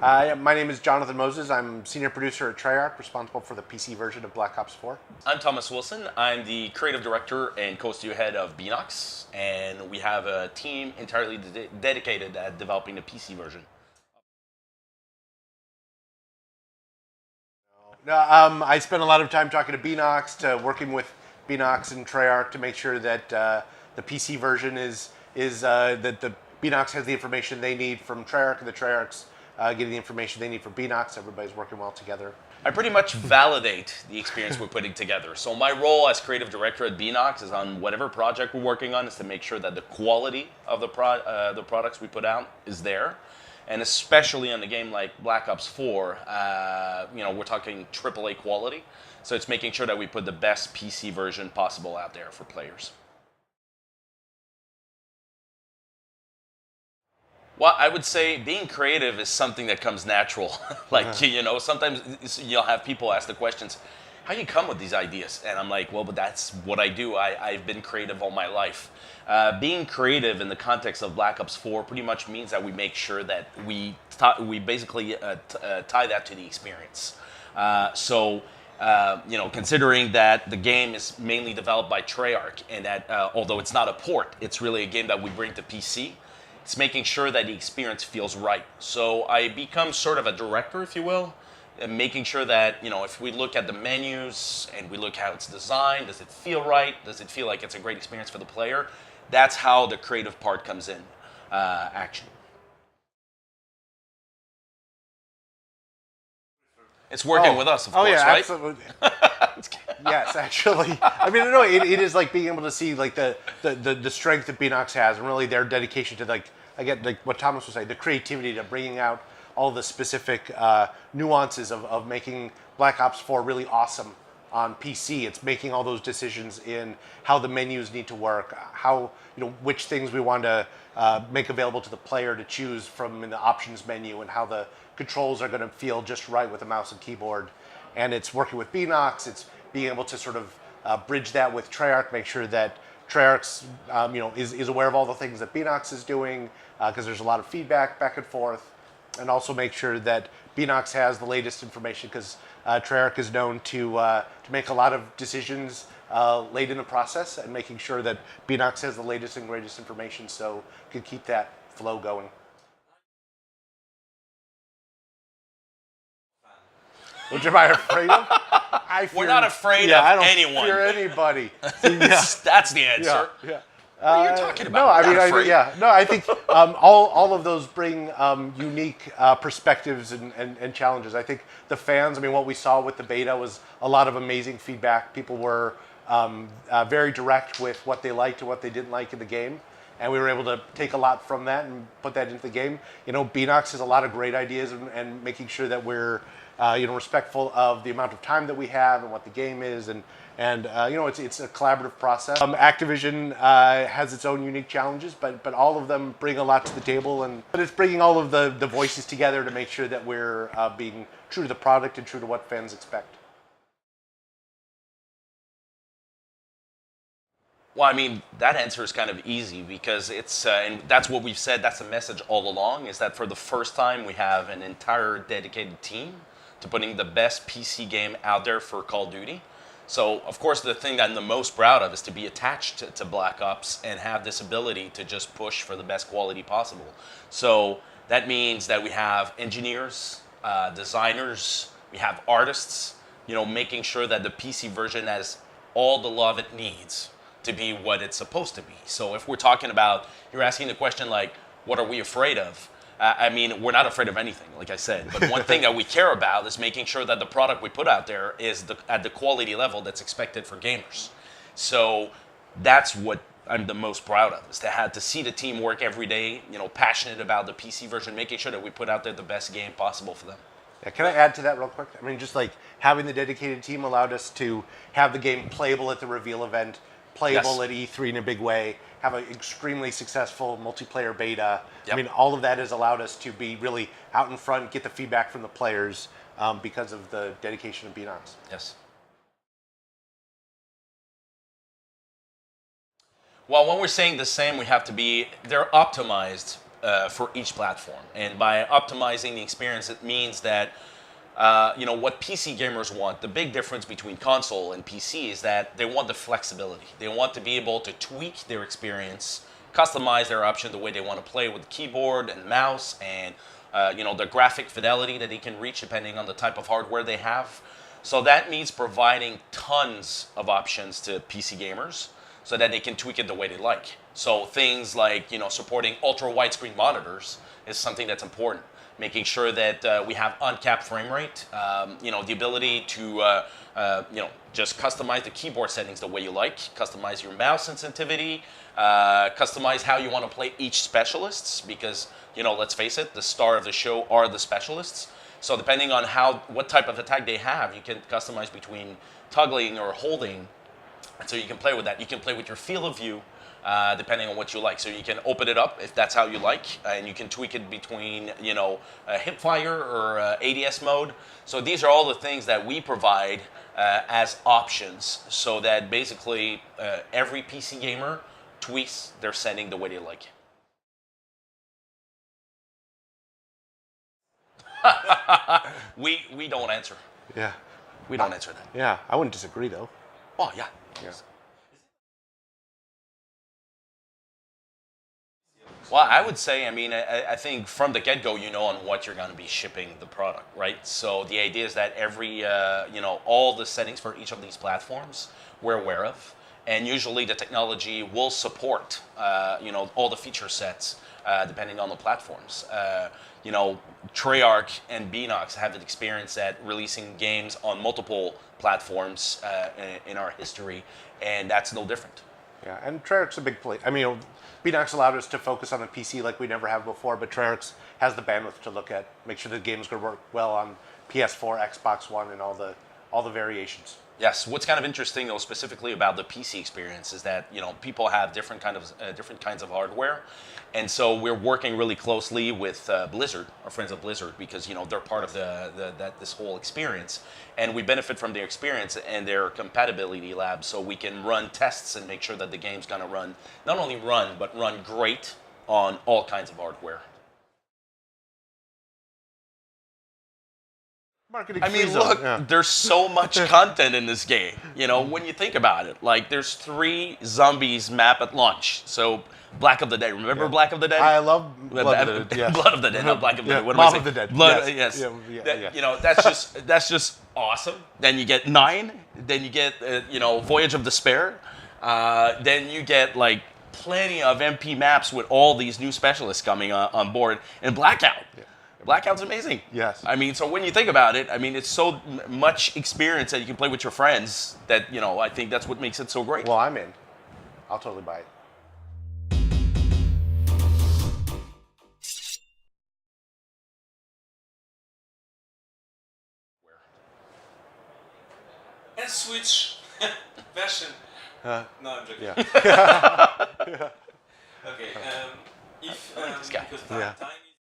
My name is Jonathan Moses. I'm senior producer at Treyarch, responsible for the PC version of Black Ops 4. I'm Thomas Wilson. I'm the creative director and co-studio head of Beanox, and we have a team entirely dedicated at developing the PC version. No, I spent a lot of time talking to Beanox, to working with Beanox and Treyarch to make sure that the PC version is that the Beanox has the information they need from Treyarch, and the Treyarch's getting the information they need from Beanox. Everybody's working well together. I pretty much validate the experience we're putting together. So my role as creative director at Beanox is on whatever project we're working on is to make sure that the quality of the products we put out is there. And especially on a game like Black Ops 4, we're talking AAA quality. So it's making sure that we put the best PC version possible out there for players. Well, I would say being creative is something that comes natural. Sometimes you'll have people ask the questions, how do you come with these ideas? And I'm like, well, but that's what I do. I've been creative all my life. Being creative in the context of Black Ops 4 pretty much means that we make sure that we basically tie that to the experience. Considering that the game is mainly developed by Treyarch, and that although it's not a port, it's really a game that we bring to PC. It's making sure that the experience feels right. So I become sort of a director, if you will, and making sure that, if we look at the menus and we look how it's designed, does it feel right? Does it feel like it's a great experience for the player? That's how the creative part comes in action. It's working with us, of course, yeah, right? absolutely. Yes, actually. I mean, no, it is like being able to see like the strength that Beanox has, and really their dedication to what Thomas was saying, the creativity to bringing out all the specific nuances of making Black Ops 4 really awesome on PC. It's making all those decisions in how the menus need to work, how which things we want to make available to the player to choose from in the options menu, and how the controls are going to feel just right with a mouse and keyboard. And it's working with Beanox. It's being able to sort of bridge that with Treyarch, make sure that Treyarch's is aware of all the things that Beanox is doing, because there's a lot of feedback back and forth, and also make sure that Beanox has the latest information, because Treyarch is known to make a lot of decisions late in the process, and making sure that Beanox has the latest and greatest information, so can keep that flow going. Which am I afraid of? We're not afraid of anyone. I don't fear anybody. That's the answer. Yeah. What are you talking about? I think all of those bring unique perspectives and challenges. I think the fans, what we saw with the beta was a lot of amazing feedback. People were very direct with what they liked and what they didn't like in the game. And we were able to take a lot from that and put that into the game. Beanox has a lot of great ideas, and making sure that we're respectful of the amount of time that we have and what the game is, and it's a collaborative process. Activision has its own unique challenges, but all of them bring a lot to the table, but it's bringing all of the voices together to make sure that we're being true to the product and true to what fans expect. Well, that answer is kind of easy, because it's, and that's what we've said, that's the message all along, is that for the first time we have an entire dedicated team to putting the best PC game out there for Call of Duty. So, of course, the thing that I'm the most proud of is to be attached to Black Ops and have this ability to just push for the best quality possible. So that means that we have engineers, designers, we have artists, making sure that the PC version has all the love it needs to be what it's supposed to be. So if we're talking about, you're asking the question like, what are we afraid of? We're not afraid of anything, like I said. But one thing that we care about is making sure that the product we put out there is at the quality level that's expected for gamers. So that's what I'm the most proud of, is to see the team work every day, passionate about the PC version, making sure that we put out there the best game possible for them. Yeah, can I add to that real quick? Just like having the dedicated team allowed us to have the game playable at the reveal event, playable at E3 in a big way, have an extremely successful multiplayer beta. Yep. All of that has allowed us to be really out in front, get the feedback from the players because of the dedication of Beanox. Yes. Well, when we're saying the same, we have to be, they're optimized for each platform. And by optimizing the experience, it means that what PC gamers want, the big difference between console and PC is that they want the flexibility. They want to be able to tweak their experience, customize their option the way they want to play with the keyboard and mouse, and the graphic fidelity that they can reach depending on the type of hardware they have. So that means providing tons of options to PC gamers so that they can tweak it the way they like. So things like supporting ultra widescreen monitors is something that's important. Making sure that we have uncapped frame rate, the ability to just customize the keyboard settings the way you like, customize your mouse sensitivity, customize how you want to play each specialists, because let's face it, the star of the show are the specialists. So depending on what type of attack they have, you can customize between toggling or holding, and so you can play with that. You can play with your field of view, depending on what you like. So you can open it up if that's how you like, and you can tweak it between, hip fire or ADS mode. So these are all the things that we provide as options, so that basically every PC gamer tweaks their setting the way they like. We don't answer. Yeah. We don't answer that. Yeah, I wouldn't disagree though. Oh yeah. Yeah. Well, I would say, I think from the get-go, on what you're going to be shipping the product, right? So the idea is that every, all the settings for each of these platforms we're aware of, and usually the technology will support, all the feature sets depending on the platforms. Treyarch and Beanox have an experience at releasing games on multiple platforms in our history, and that's no different. Yeah, and Treyarch's a big play. Beanox allowed us to focus on a PC like we never have before, but Treyarch has the bandwidth to make sure the game's going to work well on PS4, Xbox One, and all the variations. Yes, what's kind of interesting though, specifically about the PC experience, is that people have different kinds of hardware, and so we're working really closely with Blizzard, our friends at Blizzard, because they're part of this whole experience, and we benefit from their experience and their compatibility lab, so we can run tests and make sure that the game's gonna not only run but run great on all kinds of hardware. Look, there's so much content in this game. When you think about it, like there's 3 zombies map at launch. So Black of the Dead. Remember Black of the Dead? I love Blood of the Dead. Blood of the Dead, not Black of the Dead. What Mob of the Dead. Blood, yes. Yeah. That's just awesome. Then you get 9. Then you get Voyage of Despair. Then you get like plenty of MP maps with all these new specialists coming on board, and Blackout. Yeah. Blackout's amazing. Yes. So when you think about it, it's so much experience that you can play with your friends that, I think that's what makes it so great. Well, I'm in. I'll totally buy it. And Switch version. No, I'm joking. Yeah. Okay. If this guy. because Yeah. time